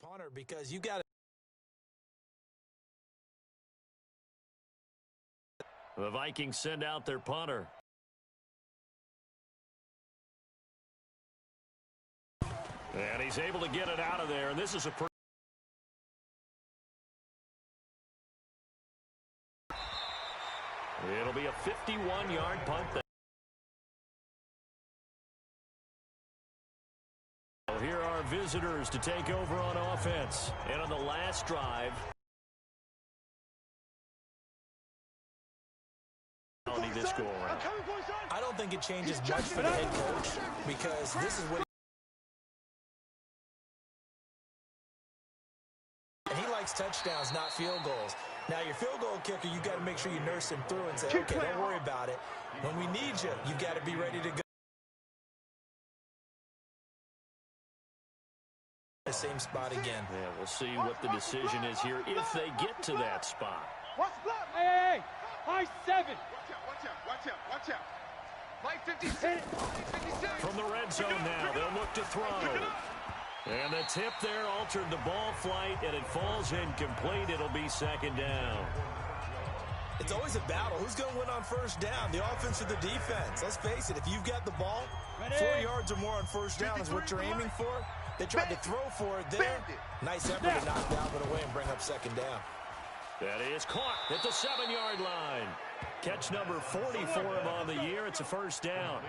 punter because you got to. The Vikings send out their punter. And he's able to get it out of there. And this is a it'll be a 51-yard punt. Here are visitors to take over on offense. And on the last drive, this go around. I don't think it changes much for the head coach because this is what he likes: touchdowns, not field goals. Now, your field goal kicker, you got to make sure you nurse him through and say, okay, don't worry about it. When we need you, you got to be ready to go. The same spot again. Yeah, we'll see what the decision is here if they get to that spot. Hey, high 7. Watch out. Mike 56. From the red zone now, they'll look to throw. And the tip there altered the ball flight, and it falls incomplete. It'll be second down. It's always a battle. Who's going to win on first down, the offense or the defense? Let's face it, if you've got the ball, 4 yards or more on first down is what you're aiming for. They tried to throw for it there. Nice effort to knock Dalvin away and bring up second down. That is caught at the 7-yard line. Catch number 40 for him on the year. It's a first down.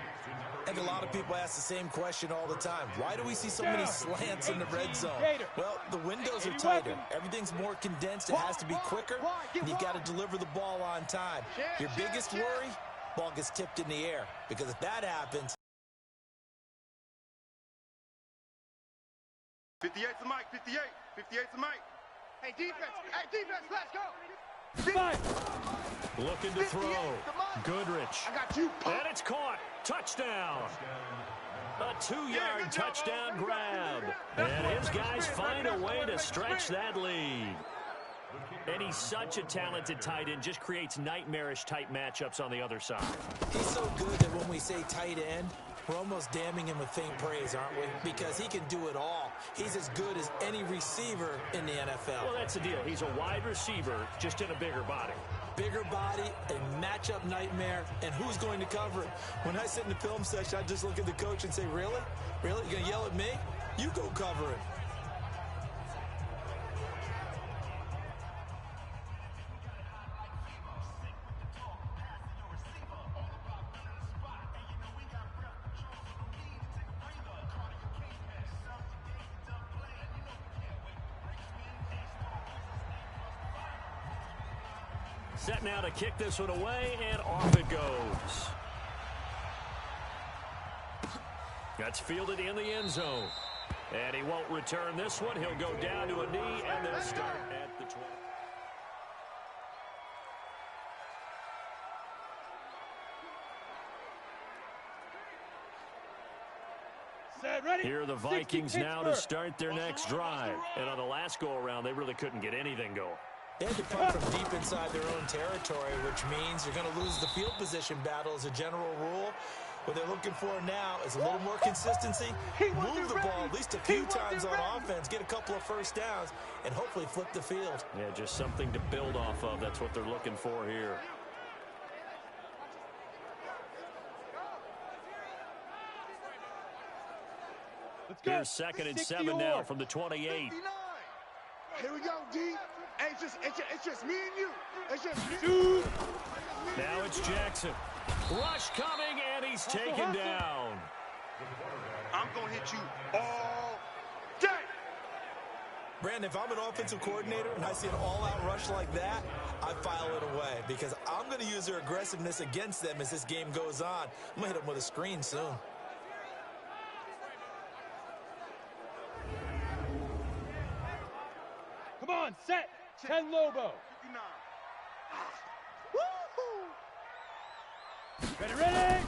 And a lot of people ask the same question all the time. Why do we see so many slants in the red zone? Well, the windows are tighter. Everything's more condensed. It has to be quicker, and you've got to deliver the ball on time. Your biggest worry, ball gets tipped in the air, because if that happens... 58's the mic, 58. 58's the mic. Hey, defense, let's go. Looking to throw. Goodrich. I got you. And it's caught. Touchdown. A 2-yard touchdown grab. And his guys find a way to stretch that lead. And he's such a talented tight end, just creates nightmarish-type matchups on the other side. He's so good that when we say tight end, we're almost damning him with faint praise, aren't we? Because he can do it all. He's as good as any receiver in the NFL. Well, that's the deal. He's a wide receiver, just in a bigger body. Bigger body, a matchup nightmare, and who's going to cover it? When I sit in the film session, I just look at the coach and say, really? Really? You're going to yell at me? You go cover it. Set now to kick this one away, and off it goes. That's fielded in the end zone. And he won't return this one. He'll go down to a knee and then start at the 20. Here are the Vikings now to start their next drive. And on the last go-around, they really couldn't get anything going. They had to punt from deep inside their own territory, which means you're going to lose the field position battle as a general rule. What they're looking for now is a little more consistency, move the ball at least a few times on offense, get a couple of first downs, and hopefully flip the field. Yeah, just something to build off of. That's what they're looking for here. Here's 2nd and 7 now from the 28. Here we go, D. It's just me and you. It's just you. Now it's Jackson. Rush coming, and he's taken down. I'm going to hit you all day. Brandon, if I'm an offensive coordinator and I see an all-out rush like that, I file it away because I'm going to use their aggressiveness against them as this game goes on. I'm going to hit them with a screen soon. Come on, set. 10 Lobo. 59. Ready?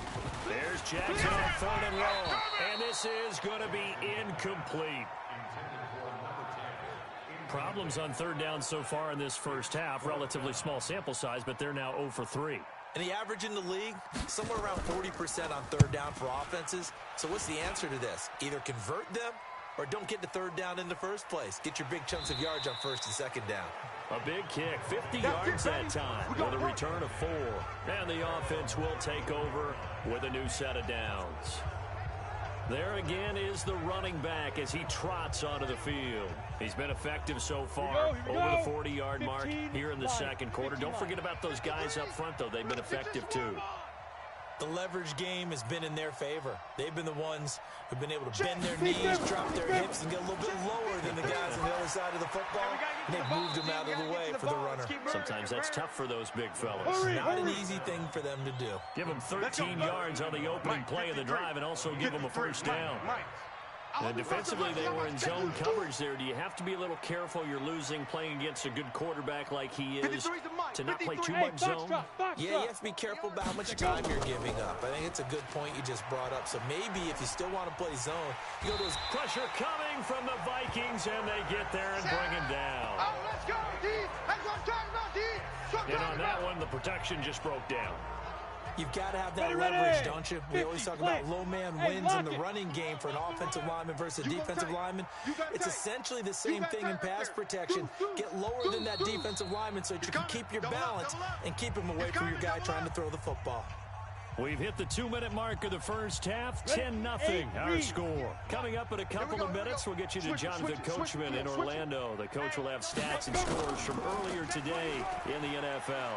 There's Jackson on 3rd and long. And this is going to be incomplete. Problems on 3rd down so far in this first half. Relatively small sample size, but they're now 0 for 3. And the average in the league, somewhere around 40% on 3rd down for offenses. So what's the answer to this? Either convert them or don't get the third down in the first place. Get your big chunks of yards on first and second down. A big kick, 50 yards that time, with a return of 4. And the offense will take over with a new set of downs. There again is the running back as he trots onto the field. He's been effective so far, over the 40-yard mark here in the second quarter. Don't forget about those guys up front, though. They've been effective, too. The leverage game has been in their favor. They've been the ones who've been able to bend their knees, drop their hips, and get a little bit lower than the guys on the other side of the football. And they've moved them out of the way for the runner. Sometimes that's tough for those big fellas. Not an easy thing for them to do. Give them 13 yards on the opening play of the drive and also give them a first down. And defensively, they were in zone coverage there. Do you have to be a little careful? You're losing playing against a good quarterback like he is to not play too much zone? Yeah, you have to be careful about how much time you're giving up. I think it's a good point you just brought up. So maybe if you still want to play zone, you go to his pressure coming from the Vikings, and they get there and bring him down. Let's go, D. That's what I'm talking about, D. And on that one, the protection just broke down. You've got to have that leverage, don't you? We always talk about low man wins in the running game for an offensive lineman versus a defensive lineman. It's essentially the same thing in pass protection. Get lower than that defensive lineman so that you can keep your balance and keep him away from your guy trying to throw the football. We've hit the 2-minute mark of the first half. 10-0 our score. Coming up in a couple of minutes, we'll get you to Jonathan Coachman in Orlando. The coach will have stats and scores from earlier today in the NFL.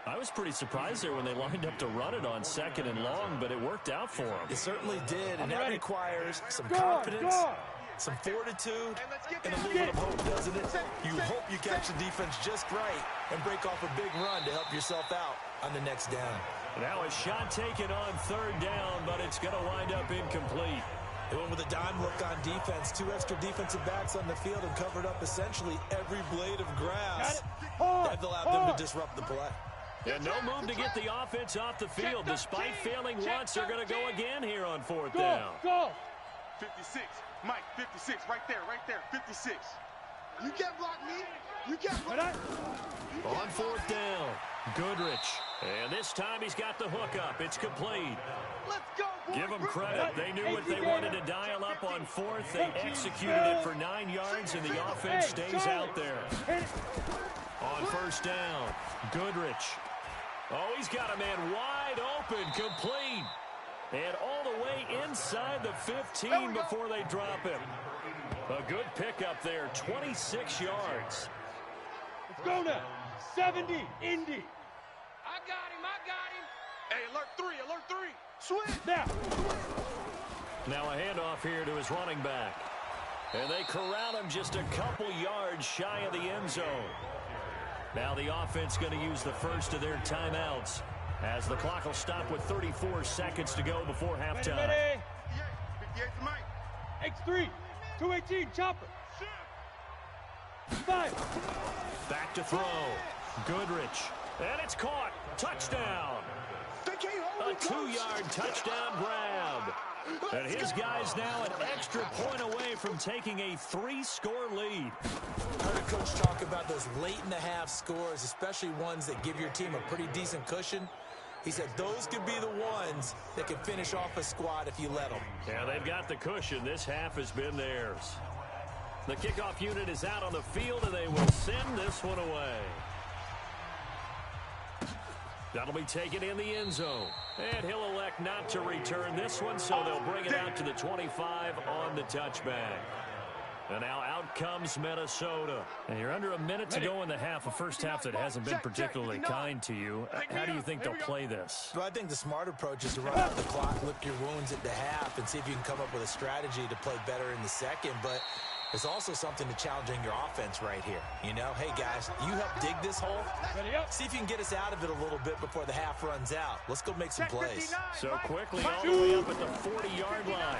I was pretty surprised there when they lined up to run it on 2nd and long, but it worked out for them. It certainly did, and that requires some confidence, some fortitude, and a little bit of hope, doesn't it? You hope you catch the defense just right and break off a big run to help yourself out on the next down. Now a shot taken on 3rd down, but it's going to wind up incomplete. They went with a dime look on defense. 2 extra defensive backs on the field and covered up essentially every blade of grass. That allowed them to disrupt the play. And no move to get the offense off the field. Despite failing once, they're going to go again here on 4th down. Go! 56. Mike, 56. Right there. 56. You can't block me. You can't block me. On 4th down, Goodrich. And this time he's got the hook up. It's complete. Let's go, boy. Give them credit. They knew what they wanted to dial up on 4th. They executed it for 9 yards, and the offense stays out there. On 1st down, Goodrich. Oh, he's got a man wide open, complete. And all the way inside the 15 before they drop him. A good pickup there, 26 yards. Let's go now. 70, Indy. I got him. Hey, alert 3. Switch. Now a handoff here to his running back. And they corral him just a couple yards shy of the end zone. Now the offense going to use the first of their timeouts as the clock will stop with 34 seconds to go before halftime. Ready. 58 to Mike. X3. 218, chopper. 5. Back to throw. Goodrich. And it's caught. Touchdown. A 2-yard touchdown grab. And his guy's now an extra point away from taking a 3-score lead. I heard a coach talk about those late-in-the-half scores, especially ones that give your team a pretty decent cushion. He said those could be the ones that can finish off a squad if you let them. Yeah, they've got the cushion. This half has been theirs. The kickoff unit is out on the field, and they will send this one away. That'll be taken in the end zone. And he'll elect not to return this one, so they'll bring it out to the 25 on the touchback. And now out comes Minnesota. And you're under a minute to go in the half, a first half that hasn't been particularly kind to you. How do you think they'll play this? Well, I think the smart approach is to run out the clock, lick your wounds at the half, and see if you can come up with a strategy to play better in the second. But there's also something to challenging your offense right here. You know, hey, guys, you help dig this hole. See if you can get us out of it a little bit before the half runs out. Let's go make some plays. So quickly all the way up at the 40-yard line.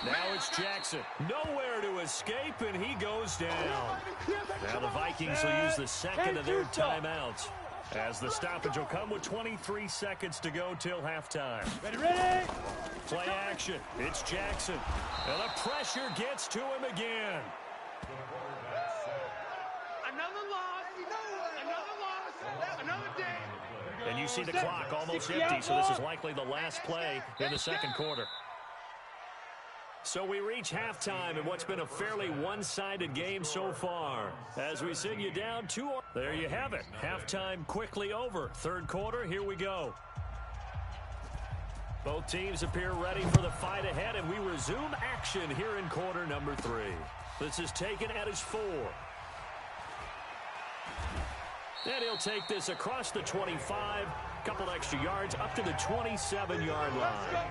Now it's Jackson. Nowhere to escape, and he goes down. Now the Vikings will use the second of their timeouts, as the stoppage will come with 23 seconds to go till halftime. Ready? Play action. It's Jackson. And the pressure gets to him again. Another loss. Another day. And And you see the clock almost empty, so this is likely the last play in the second quarter. So we reach halftime in what's been a fairly one-sided game so far. As we send you down 2. There you have it. Halftime quickly over. Third quarter, here we go. Both teams appear ready for the fight ahead, and we resume action here in quarter number 3. This is taken at his 4. And he'll take this across the 25, couple extra yards up to the 27-yard line.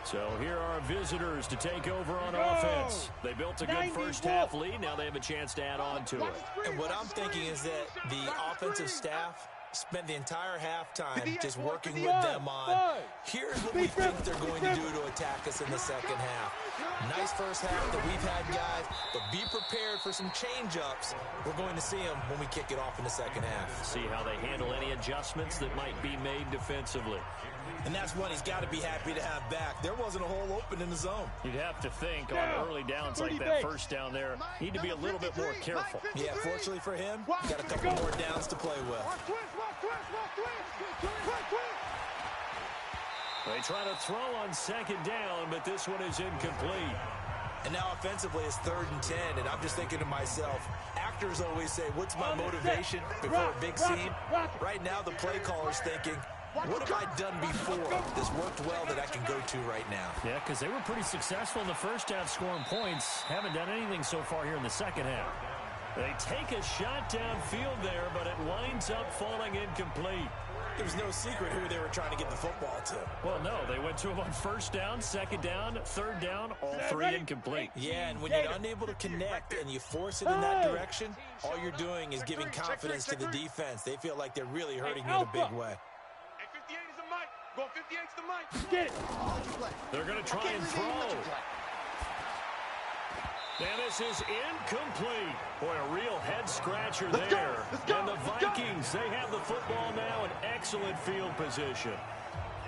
So here are visitors to take over on offense. They built a good first-half lead. Now they have a chance to add on to it. And what I'm thinking is that the offensive staff spent the entire halftime just working with them on, here's what we think they're going to do to attack us in the second half. Nice first half that we've had, guys, but be prepared for some change-ups. We're going to see them when we kick it off in the second half. See how they handle any adjustments that might be made defensively. And that's one he's got to be happy to have back. There wasn't a hole open in the zone. You'd have to think on early downs like that first down there, need to be a little bit more careful. Yeah, fortunately for him, he got a couple more downs to play with. They try to throw on second down, but this one is incomplete. And now offensively it's 3rd and 10, and I'm just thinking to myself, actors always say, what's my motivation before a big scene? Right now the play caller's thinking, what have I done before this worked well that I can go to right now? Yeah, because they were pretty successful in the first half scoring points. Haven't done anything so far here in the second half. They take a shot downfield there, but it winds up falling incomplete. There was no secret who they were trying to get the football to. Well, no, they went to him on first down, second down, third down, all 3 incomplete. Yeah, and when you're unable to connect and you force it in that direction, all you're doing is giving confidence to the defense. They feel like they're really hurting you in a big way. Hey, 58 is the mic. Go 58's the mic. Get it. They're going to try and throw. And this is incomplete. Boy, a real head-scratcher there. And the Vikings, they have the football now in excellent field position.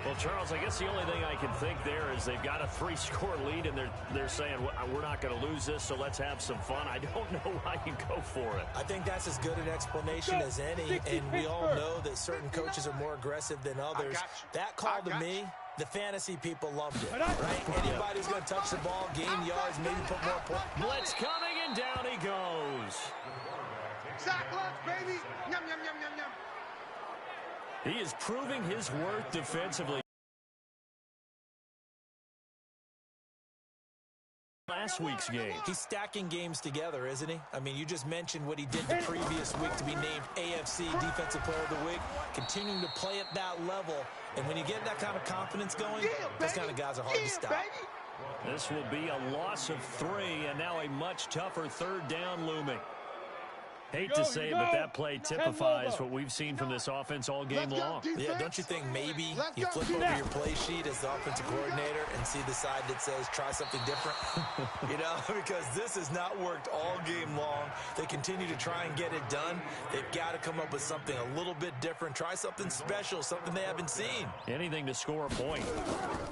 Well, Charles, I guess the only thing I can think there is they've got a 3-score lead, and they're saying, we're not going to lose this, so let's have some fun. I don't know why you go for it. I think that's as good an explanation as any, and we all know that certain coaches are more aggressive than others. That call to me, the fantasy people loved it, right? Anybody's going to touch the ball, gain yards, maybe put more points. Blitz coming, and down he goes. Sack lunch, baby. Yum, yum, yum, yum, yum. He is proving his worth defensively. Last week's game. He's stacking games together, isn't he? I mean, you just mentioned what he did the previous week to be named AFC Defensive Player of the Week, continuing to play at that level. And when you get that kind of confidence going, those kind of guys are hard to stop. This will be a loss of 3, and now a much tougher third down looming. Hate to say it, but that play typifies what we've seen from this offense all game long. Yeah, don't you think maybe you flip over your play sheet as the offensive coordinator and see the side that says try something different? You know, because this has not worked all game long. They continue to try and get it done. They've got to come up with something a little bit different. Try something special, something they haven't seen. Anything to score a point.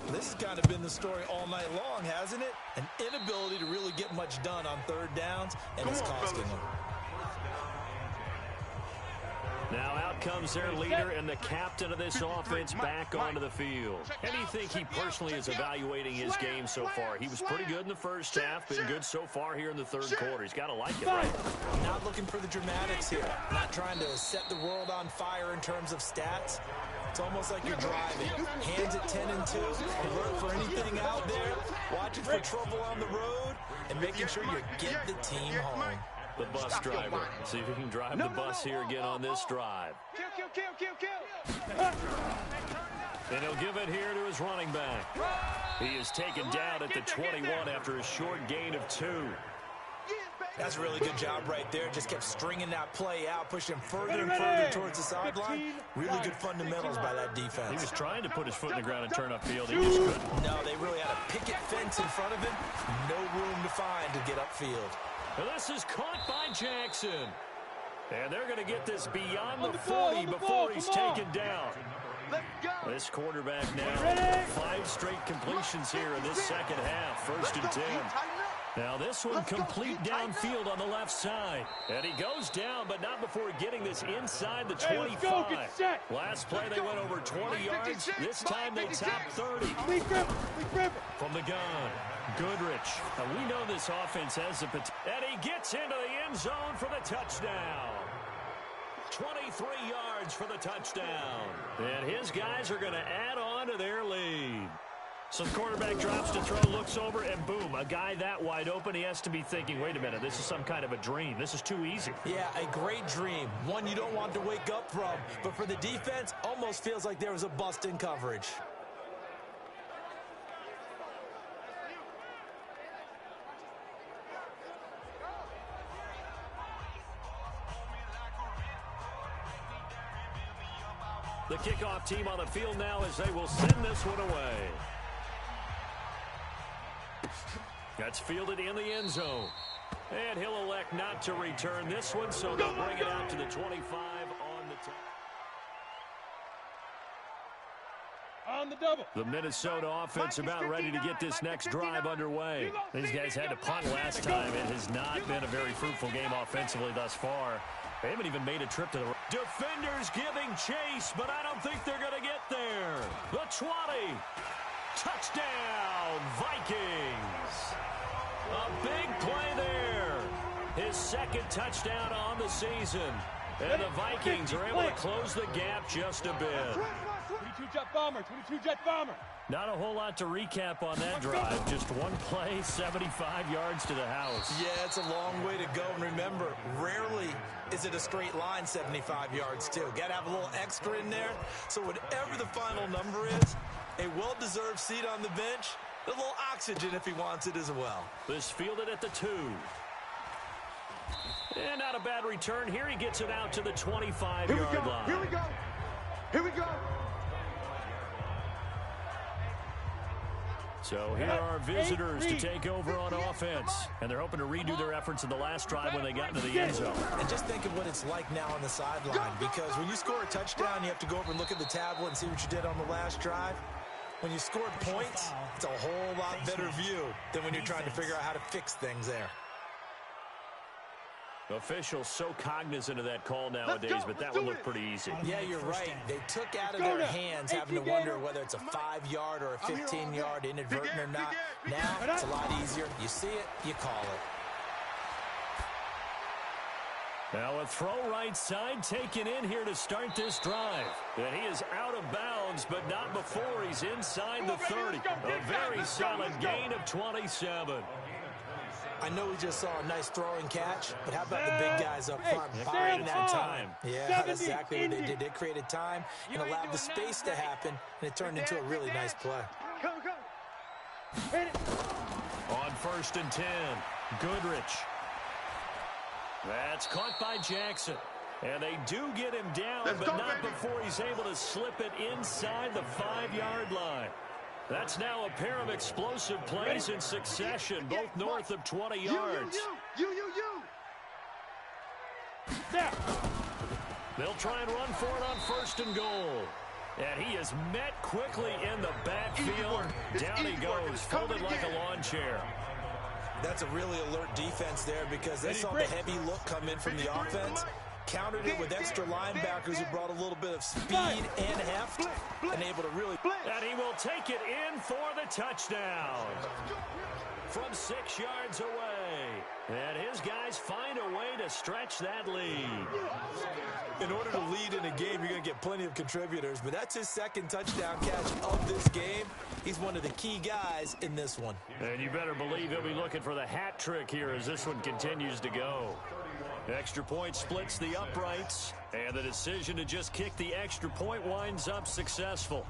This has kind of been the story all night long, hasn't it? An inability to really get much done on third downs, and it's costing them. Now out comes their leader and the captain of this offense back onto the field. How do you think he personally is evaluating his game so far? He was pretty good in the first half, been good so far here in the third quarter. He's got to like it, right? Not looking for the dramatics here. Not trying to set the world on fire in terms of stats. It's almost like you're driving. Hands at 10 and 2. Alert for anything out there. Watching for trouble on the road. And making sure you get the team home. The bus driver. See if he can drive the bus here again on this drive. And he'll give it here to his running back. He is taken down at the 21 after a short gain of 2. That's a really good job right there. Just kept stringing that play out, pushing him further and further towards the sideline. Really good fundamentals by that defense. He was trying to put his foot in the ground and turn upfield. He just couldn't. No, they really had a picket fence in front of him. No room to find to get upfield. And this is caught by Jackson. And they're going to get this beyond the 40 before he's taken down. This quarterback now, 5 straight completions here in this second half. 1st and 10. Now this one complete downfield on the left side. And he goes down, but not before getting this inside the 25. Last play they went over 20 yards. This time they top 30. From the gun, Goodrich. Now we know this offense has the potential. And he gets into the end zone for the touchdown. 23 yards for the touchdown. And his guys are going to add on to their lead. So the quarterback drops to throw, looks over, and boom, a guy that wide open, he has to be thinking, wait a minute, this is some kind of a dream. This is too easy. Yeah, a great dream. One you don't want to wake up from. But for the defense, almost feels like there was a bust in coverage. The kickoff team on the field now as they will send this one away. That's fielded in the end zone. And he'll elect not to return this one, so they'll bring it out to the 25 on the top. On the double. The Minnesota offense about ready to get this next drive underway. These guys had to punt last time. It has not been a very fruitful game offensively thus far. They haven't even made a trip to the... Defenders giving chase, but I don't think they're going to get there. The 20. Touchdown, Vikings. A big play there. His second touchdown on the season. And the Vikings are able to close the gap just a bit. 22 jet bomber, 22 jet bomber. Not a whole lot to recap on that drive. Just one play, 75 yards to the house. Yeah, it's a long way to go. And remember, rarely is it a straight line 75 yards, too. Got to have a little extra in there. So whatever the final number is, a well-deserved seat on the bench, a little oxygen if he wants it as well. This fielded at the 2. And not a bad return. Here he gets it out to the 25-yard line. Here we go. Here we go. So here are visitors to take over on offense. And they're hoping to redo their efforts in the last drive when they got into the end zone. And just think of what it's like now on the sideline. Because when you score a touchdown, you have to go over and look at the tablet and see what you did on the last drive. When you scored points, it's a whole lot better view than when you're trying to figure out how to fix things there. Officials so cognizant of that call nowadays, but that one looked pretty easy. Yeah, you're right. They took out of their hands having to wonder whether it's a 5-yard or a 15-yard inadvertent or not. Now, it's a lot easier. You see it, you call it. Now a throw right side taken in here to start this drive. And he is out of bounds, but not before he's inside the 30. A very solid gain of 27. I know we just saw a nice throwing catch, but how about the big guys up front buying that time? Yeah, that's exactly what they did. They created time and allowed the space to happen, and it turned into a really nice play. On 1st and 10, Goodrich. That's caught by Jackson. And they do get him down, but not before he's able to slip it inside the 5-yard line. That's now a pair of explosive plays in succession, both north of 20 yards. They'll try and run for it on 1st and goal. And he is met quickly in the backfield. Down he goes, folded like a lawn chair. That's a really alert defense there because they saw the heavy look come in from the offense. Countered it with extra linebackers who brought a little bit of speed and heft and able to really... And he will take it in for the touchdown from 6 yards away. And his guys find a way to stretch that lead. In order to lead in a game, you're going to get plenty of contributors, but that's his second touchdown catch of this game. He's one of the key guys in this one. And you better believe he'll be looking for the hat trick here as this one continues to go. Extra point splits the uprights, and the decision to just kick the extra point winds up successful.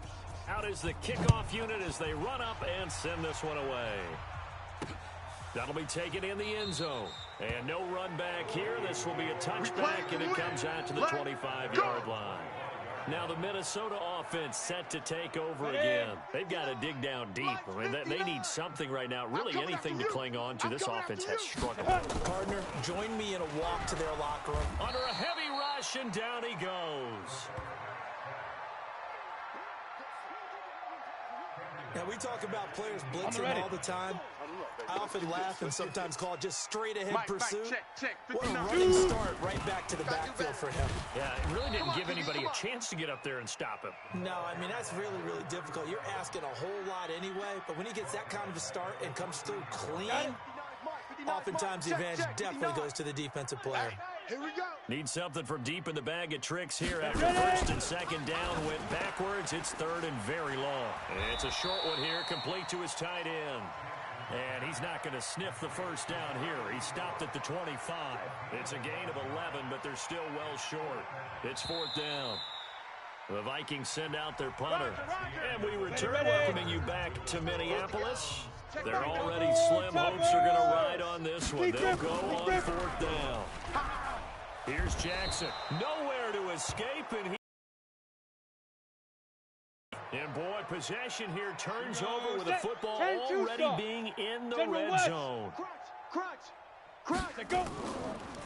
Out is the kickoff unit as they run up and send this one away. That'll be taken in the end zone. And no run back here. This will be a touchback, and it comes out to the 25-yard line. Now the Minnesota offense set to take over again. They've got to dig down deep. I mean, they need something right now, really anything to cling on to. This offense has struggled. Partner, join me in a walk to their locker room. Under a heavy rush, and down he goes. Now, we talk about players blitzing all the time. I often laugh and sometimes call it just straight-ahead pursuit. Check. What a running start right back to the backfield for him. Yeah, it really didn't give anybody a chance to get up there and stop him. No, I mean, that's really, really difficult. You're asking a whole lot anyway, but when he gets that kind of a start and comes through clean, oftentimes the advantage definitely goes to the defensive player. Here we go. Need something from deep in the bag of tricks here after first and second down went backwards. It's third and very long. It's a short one here, complete to his tight end. And he's not going to sniff the first down here. He stopped at the 25. It's a gain of 11, but they're still well short. It's fourth down. The Vikings send out their punter. And we return, welcoming you back to Minneapolis. They're already slim hopes are going to ride on this one. They'll go on fourth down. Here's Jackson. Nowhere to escape, and boy, possession here turns over with the football already being in the red zone. Crunch, go.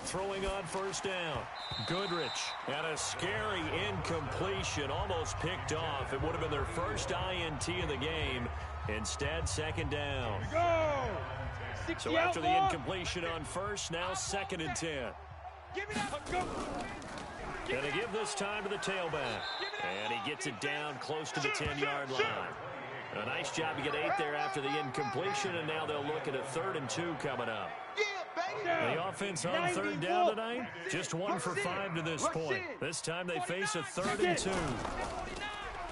Throwing on first down. Goodrich, and a scary incompletion, almost picked off. It would have been their first INT of the game. Instead, second down. Go. So after the incompletion on first, now second and 10. Give it up. Go. And they give this time to the tailback. And he gets it down close to the 10-yard line. A nice job to get 8 there after the incompletion, and now they'll look at a 3rd and 2 coming up. The offense on third down tonight, just 1 for 5 to this point. This time they face a 3rd and 2.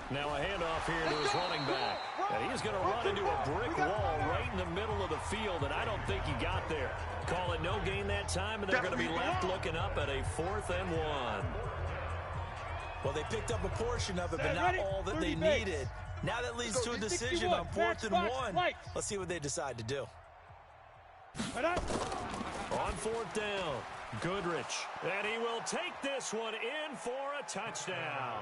Now a handoff here to his running back. And he's going to run into a brick wall right in the middle of the field, and I don't think he got there. Call it no gain that time, and they're going to be left looking up at a 4th and 1. Well, they picked up a portion of it, but not all that they needed. Now that leads to a decision on 4th and 1. Let's see what they decide to do. On 4th down, Goodrich. And he will take this one in for a touchdown.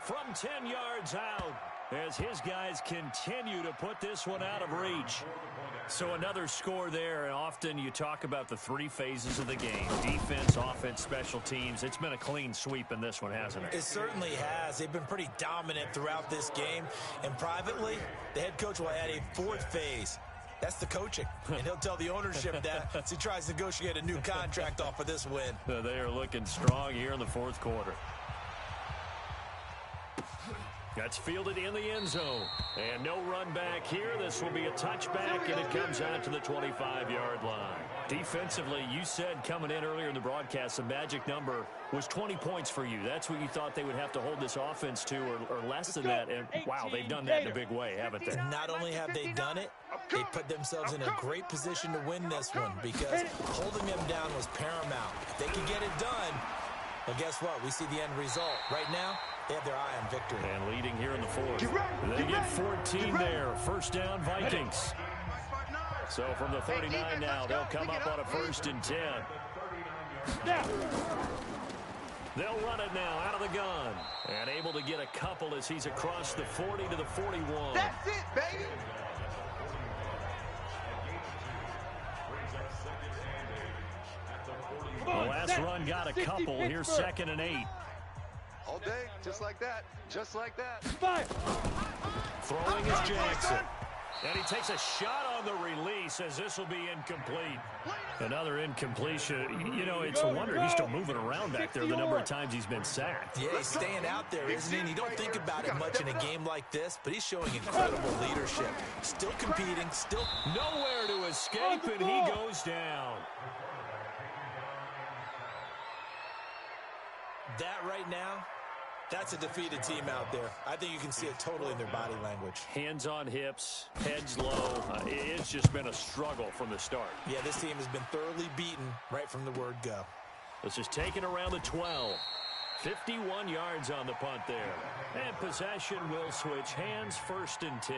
From 10 yards out, as his guys continue to put this one out of reach. So another score there, and often you talk about the 3 phases of the game. Defense, offense, special teams. It's been a clean sweep in this one, hasn't it? It certainly has. They've been pretty dominant throughout this game. And privately, the head coach will add a 4th phase. That's the coaching. And he'll tell the ownership that as he tries to negotiate a new contract off of this win. They are looking strong here in the 4th quarter. That's fielded in the end zone. And no run back here. This will be a touchback, and it comes out to the 25-yard line. Defensively, you said coming in earlier in the broadcast, the magic number was 20 points for you. That's what you thought they would have to hold this offense to, or less than that. And, wow, they've done that in a big way, haven't they? Not only have they done it, they put themselves in a great position to win this one because holding them down was paramount. If they could get it done, well, guess what? We see the end result. Right now, they have their eye on victory. And leading here in the 4th. They get 14 there. First down, Vikings. So from the 39 now, they'll come up on a 1st and 10. They'll run it now out of the gun. And able to get a couple as he's across the 40 to the 41. That's it, baby. The last run got a couple. Here's 2nd and 8. All day, just like that. Just like that. 5. Throwing is Jackson. And he takes a shot on the release as this will be incomplete. Another incompletion. You know, it's a wonder he's still moving around back there the number of times he's been sacked. Yeah, he's staying out there, isn't he? And you don't think about it much in a game like this, but he's showing incredible leadership. Still competing, still nowhere to escape, and he goes down. That right now, that's a defeated team out there. I think you can see it totally in their body language. Hands on hips, heads low. It's just been a struggle from the start. Yeah, this team has been thoroughly beaten right from the word go. This is taken around the 12. 51 yards on the punt there. And possession will switch hands, 1st and 10.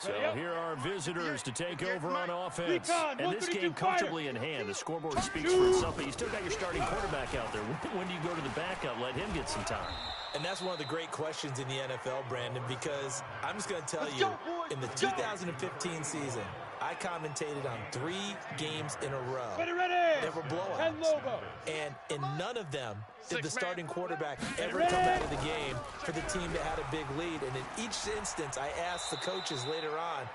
So here are visitors to take over on offense. And this game comfortably in hand. The scoreboard speaks for itself, but you still got your starting quarterback out there. When do you go to the backup? Let him get some time. And that's one of the great questions in the NFL, Brandon, because I'm just going to tell you, in the 2015 season, I commentated on 3 games in a row. They were blowouts. And in none of them did the starting quarterback ever come out of the game for the team that had a big lead. And in each instance, I asked the coaches later on,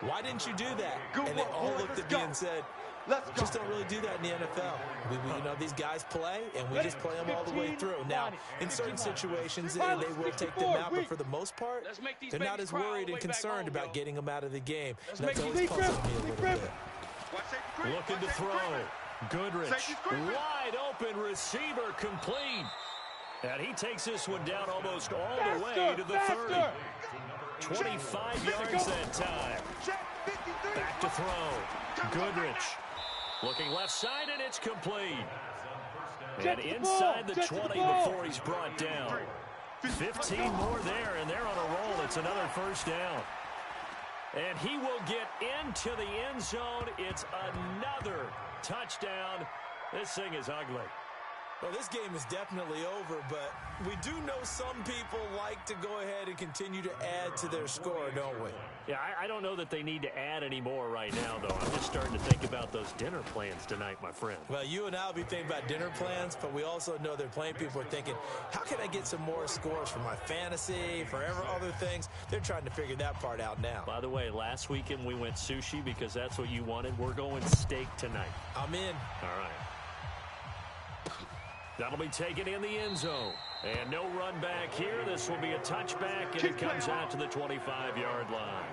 Why didn't you do that? And they all looked at me and said, just don't really do that in the NFL. You know, these guys play, and we just play them all the way through. Now, in certain situations, they will take them out, but for the most part, they're not as worried and concerned about getting them out of the game. And that's always puzzled me a little bit. Looking to throw. Goodrich, wide open receiver, complete. And he takes this one down almost all the way to the 30. 25 yards that time. Back to throw. Goodrich. Looking left side, and it's complete. And inside the 20 before he's brought down. 15 more there, and they're on a roll. It's another first down. And he will get into the end zone. It's another touchdown. This thing is ugly. Well, this game is definitely over, but we do know some people like to go ahead and continue to add to their score, don't we? Yeah, I don't know that they need to add any more right now, though. I'm just starting to think about those dinner plans tonight, my friend. Well, you and I will be thinking about dinner plans, but we also know they're playing people are thinking, how can I get some more scores for my fantasy, for other things? They're trying to figure that part out now. By the way, last weekend we went sushi because that's what you wanted. We're going steak tonight. I'm in. All right. That'll be taken in the end zone. And no run back here. This will be a touchback, and it comes out to the 25-yard line.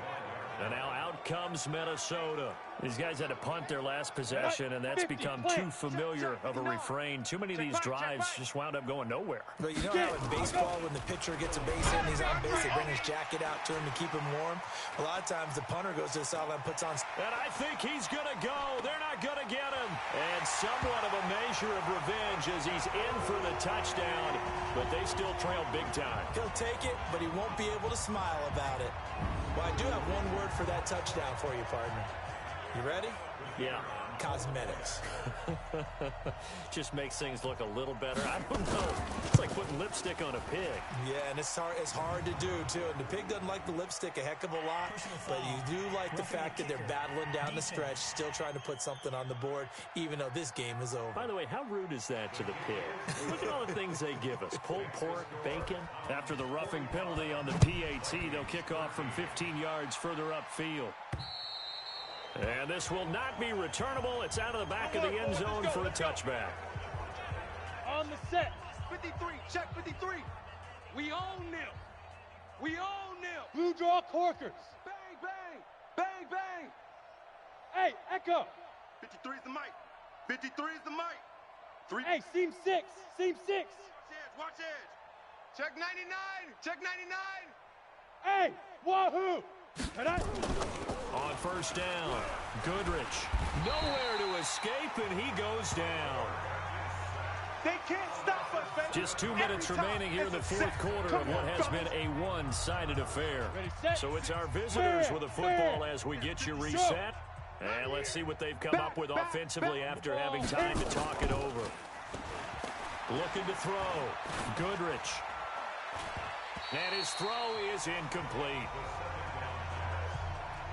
And now out comes Minnesota. These guys had to punt their last possession, and that's become too familiar of a refrain. Too many of these drives just wound up going nowhere. But you know how in baseball, when the pitcher gets a base hit and he's on base, they bring his jacket out to him to keep him warm? A lot of times the punter goes to the sideline and puts on... And I think he's going to go. They're not going to get him. And somewhat of a measure of revenge as he's in for the touchdown, but they still trail big time. He'll take it, but he won't be able to smile about it. Well, I do have one word for that touchdown for you, partner. You ready? Yeah. Cosmetics. Just makes things look a little better. I don't know. It's like putting lipstick on a pig. Yeah, and it's hard to do, too. And the pig doesn't like the lipstick a heck of a lot, but you do like the fact that they're battling down the stretch, still trying to put something on the board, even though this game is over. By the way, how rude is that to the pig? Look at all the things they give us. Pulled pork, bacon. After the roughing penalty on the PAT, they'll kick off from 15 yards further upfield. And this will not be returnable. It's out of the back of the end zone for a touchback. On the set. 53. Check 53. We own them. We own them. Blue draw corkers. Bang, bang. Bang, bang. Hey, Echo. 53 is the mic. 53 is the mic. Hey, seam 6. Seam 6. Watch edge. Check 99. Check 99. Hey, wahoo. On first down, Goodrich nowhere to escape, and he goes down. They can't stop us, baby. Just 2 minutes remaining here in the fourth quarter of what has been a one-sided affair. So it's our visitors with the football as we get you reset. And let's see what they've come up with offensively after having time to talk it over. Looking to throw, Goodrich. And his throw is incomplete.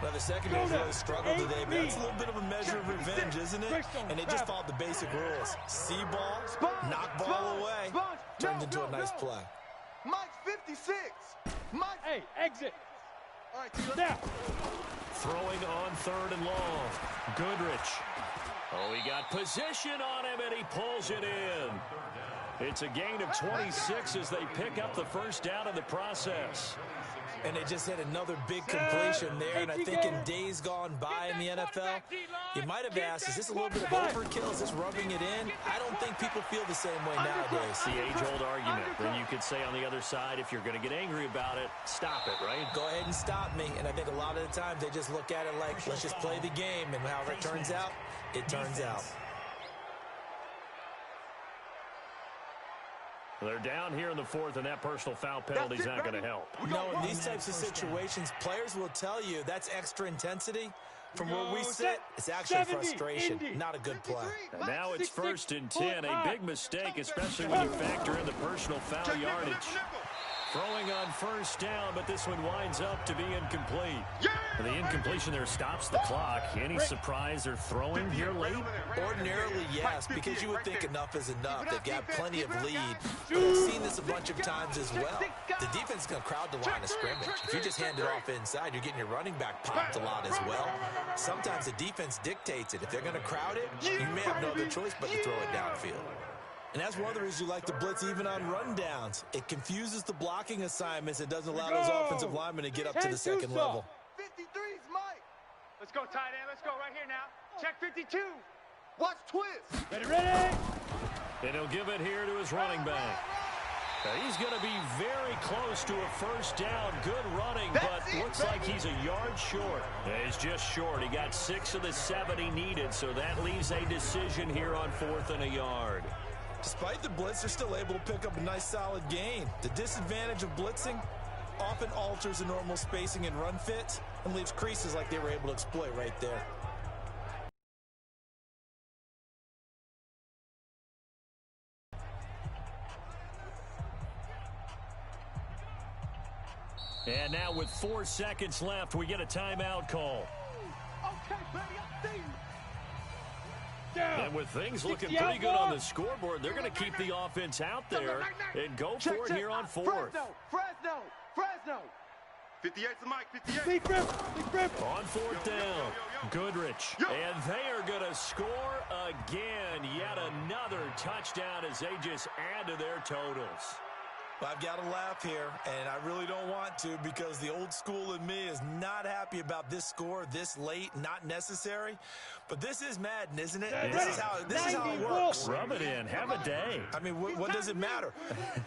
Well, the secondary's really struggled today, but that's a little bit of a measure of revenge, isn't it? And they just followed the basic rules. See ball, knock ball away, turns into a nice play. Mike 56. Mike. Hey, exit. All right, now. Throwing on third and long. Goodrich. Oh, he got position on him, and he pulls it in. It's a gain of 26 as they pick up the first down in the process. And they just had another big completion there, and I think in days gone by in the NFL, you might have asked, is this a little bit of overkill? Is this rubbing it in? I don't think people feel the same way nowadays. The age-old argument. Then you could say on the other side, if you're going to get angry about it, stop it, right? Go ahead and stop me. And I think a lot of the times they just look at it like, let's just play the game, and however it turns out, it turns out. They're down here in the fourth, and that personal foul penalty is not going to help. No, in these types of situations, players will tell you that's extra intensity. From where we sit, it's actually frustration, not a good play. And now it's 1st and 10, a big mistake, especially when you factor in the personal foul yardage. Throwing on first down, but this one winds up to be incomplete. The incompletion there stops the clock. Any surprise they're throwing here late? Ordinarily, yes, because you would think enough is enough. They've got plenty of lead. But I've seen this a bunch of times as well. The defense is going to crowd the line of scrimmage. If you just hand it off inside, you're getting your running back popped a lot as well. Sometimes the defense dictates it. If they're going to crowd it, you may have no other choice but to throw it downfield. And that's one of the reasons you like to blitz even on rundowns. It confuses the blocking assignments. It doesn't allow those offensive linemen to get up to the second level. 53's Mike. Let's go, tight end. Let's go right here now. Check 52. Watch twist. Ready. And he'll give it here to his running back. He's going to be very close to a first down. Good running, but looks like he's a yard short. He's just short. He got 6 of the 7 he needed, so that leaves a decision here on 4th and a yard. Despite the blitz, they're still able to pick up a nice solid gain. The disadvantage of blitzing often alters the normal spacing and run fits and leaves creases like they were able to exploit right there. And now with 4 seconds left, we get a timeout call. Okay, buddy, I see you. And with things looking pretty good on the scoreboard, they're going to keep the offense out there and go for it here on 4th. Fresno. 58's the Mike, 58. On 4th down, Goodrich. And they are going to score again. Yet another touchdown as they just add to their totals. I've got to laugh here, and I really don't want to because the old school in me is not happy about this score this late, not necessary. But this is Madden, isn't it? This is how it works. Rub it in. Have a day. I mean, what does it matter?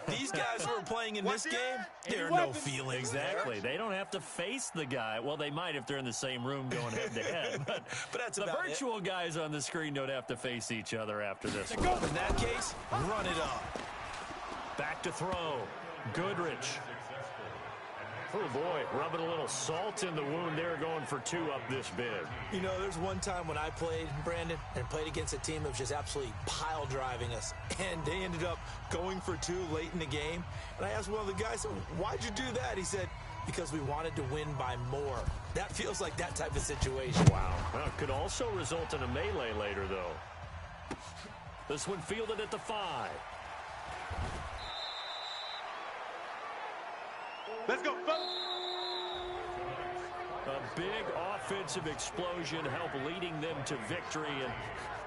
These guys who are playing in this game, there are no feelings Exactly. there. They don't have to face the guy. Well, they might if they're in the same room going head-to-head. But that's the about virtual guys on the screen don't have to face each other after this one. In that case, run it up. Back to throw. Goodrich. Oh, boy, rubbing a little salt in the wound there, going for 2 up this big. You know, there's one time when I played, Brandon, and played against a team that was just absolutely pile driving us, and they ended up going for 2 late in the game. And I asked one of the guys, why'd you do that? He said, because we wanted to win by more. That feels like that type of situation. Wow. Well, it could also result in a melee later, though. This one fielded at the 5. Let's go, fellas. A big offensive explosion helped leading them to victory. And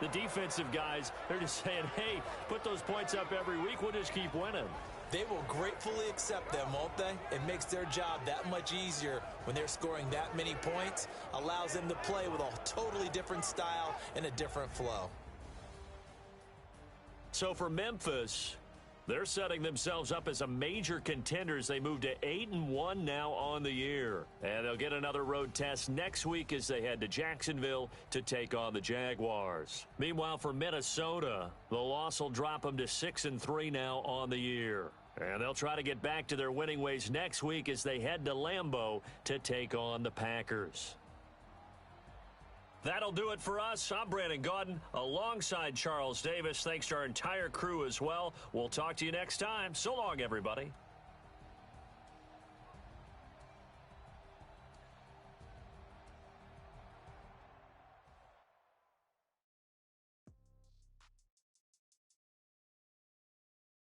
the defensive guys, they're just saying, hey, put those points up every week. We'll just keep winning. They will gratefully accept them, won't they? It makes their job that much easier when they're scoring that many points. Allows them to play with a totally different style and a different flow. So for Memphis, they're setting themselves up as a major contender as they move to 8-1 now on the year. And they'll get another road test next week as they head to Jacksonville to take on the Jaguars. Meanwhile, for Minnesota, the loss will drop them to 6-3 now on the year. And they'll try to get back to their winning ways next week as they head to Lambeau to take on the Packers. That'll do it for us. I'm Brandon Gaudin alongside Charles Davis. Thanks to our entire crew as well. We'll talk to you next time. So long, everybody.